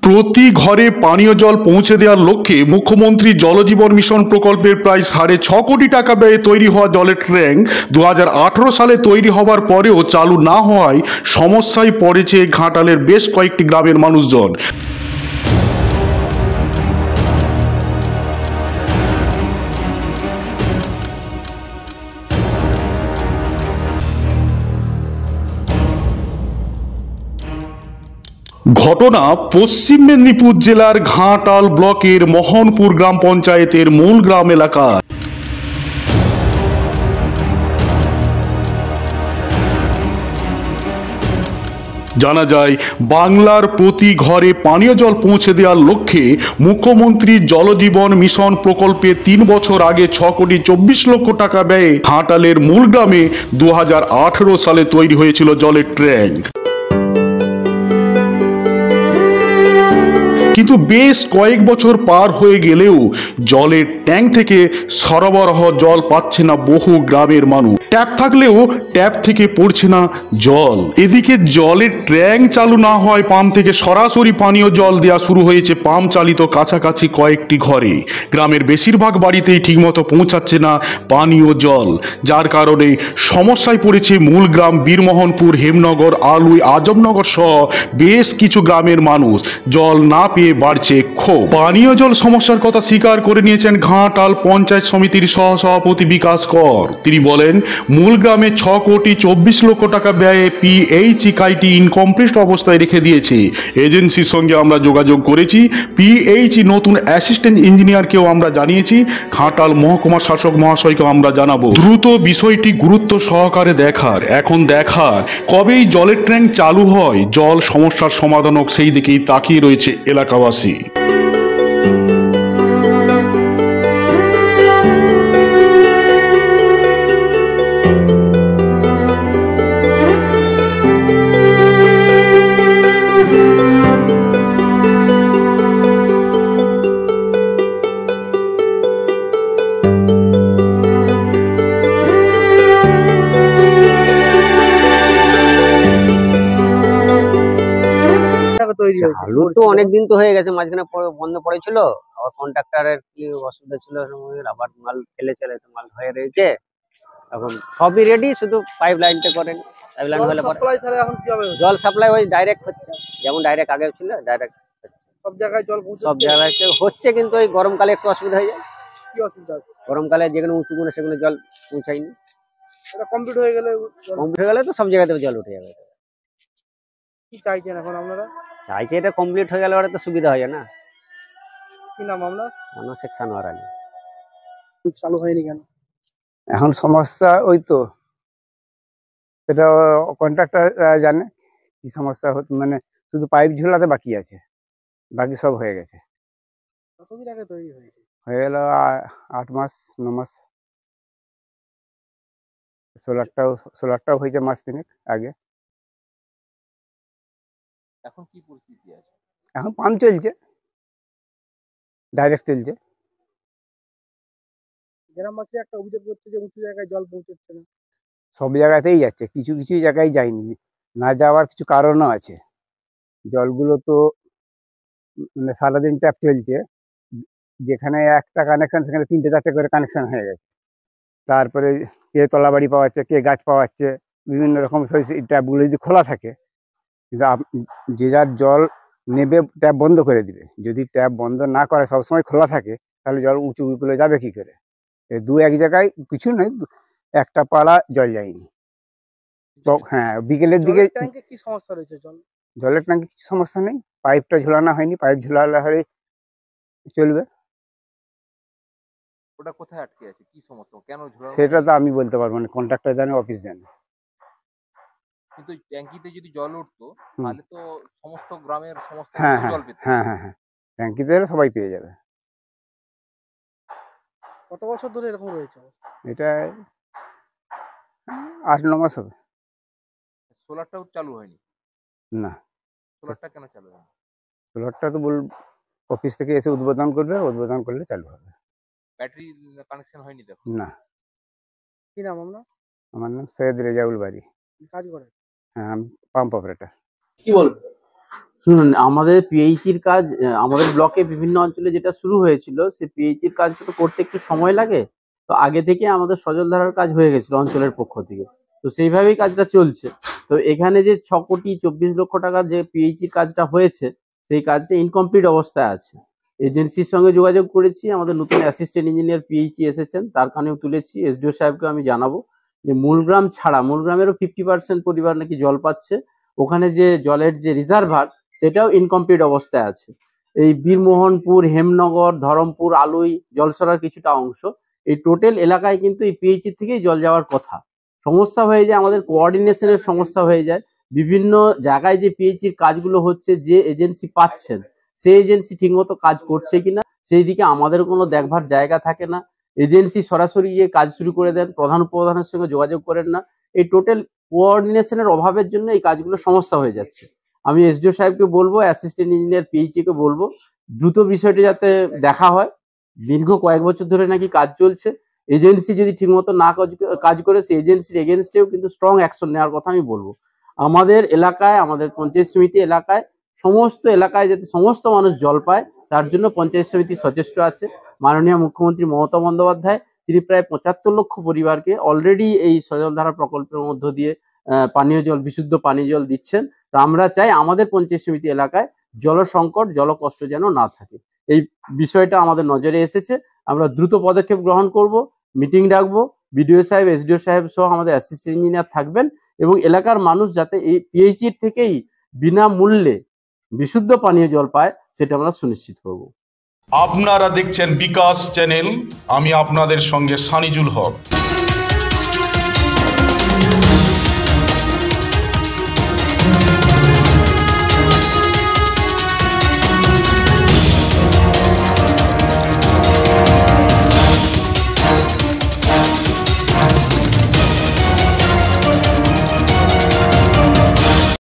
প্রতি ঘরে পানীয় জল পৌঁছে দেওয়ার লক্ষ্যে মুখ্যমন্ত্রী জল জীবন মিশন প্রকল্পের প্রায় 6.5 কোটি টাকা ব্যয়ে তৈরি হওয়া জলের ট্যাঙ্ক 2018 সালে তৈরি হওয়ার পরেও চালু না হওয়ায় সমস্যায় পড়েছে ঘাটালের বেশ কয়েকটি গ্রামের মানুষজন। ঘটনা পশ্চিম মেদিনীপুর জেলার ঘাটাল ব্লকের মোহনপুর গ্রাম পঞ্চায়েতের মূল গ্রাম এলাকায়। জানা যায়, বাংলার প্রতি ঘরে পানীয় জল পৌঁছে দেওয়ার লক্ষ্যে মুখ্যমন্ত্রী জল জীবন মিশন প্রকল্পে 3 বছর আগে 6,24,00,000 টাকা ব্যয়ে ঘাটালের মূল গ্রামে 2018 সালে তৈরি হয়েছিল জলের ট্যাঙ্ক। কিন্তু বেশ কয়েক বছর পার হয়ে গেলেও জলের ট্যাঙ্ক থেকে সরবরাহ জল পাচ্ছে না বহু গ্রামের মানুষ। ট্যাপ থাকলেও ট্যাপ থেকে পড়ছে না জল। এদিকে জলের ট্যাঙ্ক চালু না হয় পাম্প থেকে সরাসরি পানীয় জল দেওয়া শুরু হয়েছে পাম্প চালিত কাছাকাছি কয়েকটি ঘরে। গ্রামের বেশিরভাগ বাড়িতেই ঠিকমতো পৌঁছাচ্ছে না পানীয় জল, যার কারণে সমস্যায় পড়েছে মূল গ্রাম বীরমোহনপুর, হেমনগর, আলুই, আজমনগর সহ বেশ কিছু গ্রামের মানুষ। জল না পেয়ে বাড়ছে ক্ষোভ। পানীয় জল সমস্যার কথা স্বীকার করে নিয়েছেন ঘাটাল পঞ্চায়েত সমিতির সহসভাপতি বিকাশ কর। তিনি বলেন, মূল গ্রামে 6,24,00,000 টাকা ব্যয়ে পিএইচই কাইটি ইনকমপ্লিট অবস্থায় রেখে দিয়েছে। এজেন্সির সঙ্গে আমরা যোগাযোগ করেছি। পিএইচই নতুন অ্যাসিস্ট্যান্ট ইঞ্জিনিয়ারকেও আমরা জানিয়েছি। ঘাটাল মহকুমা শাসক মহাশয়কেও আমরা জানাবো। দ্রুত বিষয়টি গুরুত্ব সহকারে এখন দেখার কবেই জলের ট্যাঙ্ক চালু হয়, জল সমস্যার সমাধান হোক, সেই দিকেই তাকিয়ে রয়েছে এলাকাবাসী। চালু তো অনেকদিন তো হয়ে গেছে, মাঝখানে বন্ধ পড়েছিল। আবার কন্ট্রাক্টরের কি অসুবিধা ছিল, আবার মাল ফেলেছে, মাল হয়ে রয়েছে। এখন সবই রেডি, শুধু পাইপ লাইনটা করেন। পাইপ লাইন হলে জল সাপ্লাই ওই ডাইরেক্ট হচ্ছে, যেমন ডাইরেক্ট আগে ছিল ডাইরেক্ট সব জায়গায় জল সব জায়গায় হচ্ছে। কিন্তু ওই গরমকালে একটু অসুবিধা হয়ে যায়। কি অসুবিধা? গরমকালে যেখানে উঁচু গুণে সেগুলো জল পৌঁছায়নি। এটা কমপ্লিট হয়ে গেলে তো সব জায়গাতে জল উঠে যাবে। কি চাইছেন এখন আপনারা? চাইছে এটা কমপ্লিট হয়ে গেলে ওরা তো সুবিধা হয় না। কি নাম আপনার? আমার শেখ সানোয়ার আলী। চালু হয়নি কেন? এখন সমস্যা ওই তো, সেটা কন্ট্রাক্টর জানে কি সমস্যা হচ্ছে। মানে শুধু পাইপ ঝুলাতে বাকি আছে, বাকি সব হয়ে গেছে। কতদিন আগে তৈরি হয়েছে? হয়ে গেল 8 মাস 9 মাস। সোলারটাও হয়েছে মাস 3 আগে। এখন কি পরিস্থিতি আছে? এখন পাম্প চলছে, ডাইরেক্ট চলছে। গ্রামবাসী একটা অভিযোগ করছে যে উঁচু জায়গায় জল পৌঁছচ্ছে না। সব জায়গাতেই যাচ্ছে, কিছু কিছু জায়গায় যায়নি। না যাওয়ার কিছু কারণও আছে। জলগুলো তো মানে সারাদিন ট্যাপ চলছে, যেখানে একটা কানেকশন সেখানে 3টে 4টে করে কানেকশন হয়ে গেছে। তারপরে কে তলাবাড়ি পাওয়াচ্ছে, কে গাছ পাওয়াচ্ছে, বিভিন্ন রকম ট্যাপগুলো যদি খোলা থাকে, কিন্তু যে যার জল নেবে ট্যাপ বন্ধ করে দিবে। যদি ট্যাপ বন্ধ না করে, সবসময় খোলা থাকে, তাহলে জল উঁচু গুলো যাবে কি করে? 2-1 জায়গায় কিছু নয়, একটা পাড়া জল যায়নি। তো হ্যাঁ, বিকেলের দিকে কি সমস্যা রয়েছে? জলের ট্যাঙ্কে কিছু সমস্যা নেই, পাইপটা ঝুলানো হয়নি। পাইপ ঝুলালে হলে চলবে। ওটা কোথায় আটকে আছে, কি সমস্যা, কেন ঝুলানো? সেটা তো আমি বলতে পারবো না, কন্ট্রাক্টর জানে, অফিস জানে। কিন্তু ট্যাঙ্কিতে যদি জল উঠতো তাহলে তো সমস্ত গ্রামের সমস্ত হ্যাঁ জল পেত। হ্যাঁ হ্যাঁ হ্যাঁ, ট্যাঙ্কিতে এলে সবাই পেয়ে যাবে। কত বছর ধরে এরকম রয়েছে? এটা 8-9 মাস হবে। সোলারটাও চালু হয়নি? না। সোলারটা কেন চালু হয়নি? সোলারটা তো অফিস থেকে এসে উদ্বোধন করবে, উদ্বোধন করলে চালু হবে। ব্যাটারি কানেকশন হয়নি দেখো? না। কি নাম আপনার? আমার নাম সৈয়দ রেজাউল বাড়ি। কাজ করে? হ্যাঁ, আমি পাম্প অপারেটর। কি বলবো, শুনুন, আমাদের পিএইচির কাজ আমাদের ব্লকে বিভিন্ন অঞ্চলে যেটা শুরু হয়েছিল, সেই পিএইচির কাজটা তো করতে একটু সময় লাগে। তো আগে থেকে আমাদের সজলধারার কাজ হয়ে গেছিল অঞ্চলের পক্ষ থেকে, তো সেইভাবেই কাজটা চলছে। তো এখানে যে 6,24,00,000 টাকার যে পিএইচির কাজটা হয়েছে, সেই কাজটা ইনকমপ্লিট অবস্থায় আছে। এজেন্সির সঙ্গে যোগাযোগ করেছি, আমাদের নতুন অ্যাসিস্ট্যান্ট ইঞ্জিনিয়ার পিএইচি এসেছেন, তার কানেও তুলেছি। এসডিও সাহেবকে আমি জানাবো যে মূলগ্রাম ছাড়া মূলগ্রামেরও 50% পরিবার নাকি জল পাচ্ছে। ওখানে যে জলের যে রিজার্ভার, সেটাও ইনকমপ্লিট অবস্থায় আছে। এই বীরমোহনপুর, হেমনগর, ধরমপুর, আলুই, জলসরার কিছুটা অংশ, এই টোটাল এলাকায় কিন্তু এই পিএইচি থেকেই জল যাওয়ার কথা। সমস্যা হয়ে যায়, আমাদের কোঅর্ডিনেশনের সমস্যা হয়ে যায়। বিভিন্ন জায়গায় যে পিএইচির কাজগুলো হচ্ছে, যে এজেন্সি পাচ্ছেন সেই এজেন্সি ঠিকমতো কাজ করছে কিনা সেই দিকে আমাদের কোনো দেখভার জায়গা থাকে না। এজেন্সি সরাসরি গিয়ে কাজ শুরু করে দেন, প্রধান উপপ্রধানের সঙ্গে যোগাযোগ করেন না। এই টোটাল কোঅর্ডিনেশনের অভাবের জন্য এই কাজগুলো সমস্যা হয়ে যাচ্ছে। আমি এসডিও সাহেবকে বলবো, অ্যাসিস্ট্যান্ট ইঞ্জিনিয়ার পিএইচি কে বলবো, দ্রুত বিষয়টি যাতে দেখা হয়। দীর্ঘ কয়েক বছর ধরে নাকি কাজ চলছে। এজেন্সি যদি ঠিকমতো না কাজ করে, সেই এজেন্সির এগেনস্টেও কিন্তু স্ট্রং অ্যাকশন নেওয়ার কথা আমি বলবো। আমাদের এলাকায়, আমাদের পঞ্চায়েত সমিতি এলাকায়, সমস্ত এলাকায় যাতে সমস্ত মানুষ জল পায়, তার জন্য পঞ্চায়েত সমিতি সচেষ্ট আছে। মাননীয় মুখ্যমন্ত্রী মমতা বন্দ্যোপাধ্যায় তিনি প্রায় 75 লক্ষ পরিবারকে অলরেডি এই সজলধারা প্রকল্পের মধ্য দিয়ে পানীয় জল, বিশুদ্ধ পানীয় জল দিচ্ছেন। তো আমরা চাই আমাদের পঞ্চায়েত সমিতি এলাকায় জল সংকট, জল কষ্ট যেন না থাকে। এই বিষয়টা আমাদের নজরে এসেছে, আমরা দ্রুত পদক্ষেপ গ্রহণ করব, মিটিং ডাকবো। বিডিও সাহেব, এসডিও সাহেব সহ আমাদের অ্যাসিস্ট্যান্ট ইঞ্জিনিয়ার থাকবেন, এবং এলাকার মানুষ যাতে এই পিএইচির থেকেই বিনামূল্যে বিশুদ্ধ পানীয় জল পায়, সেটা আমরা সুনিশ্চিত করব। আপনারা দেখছেন বিকাশ চ্যানেল, আমি আপনাদের সঙ্গে সানিজুল হক।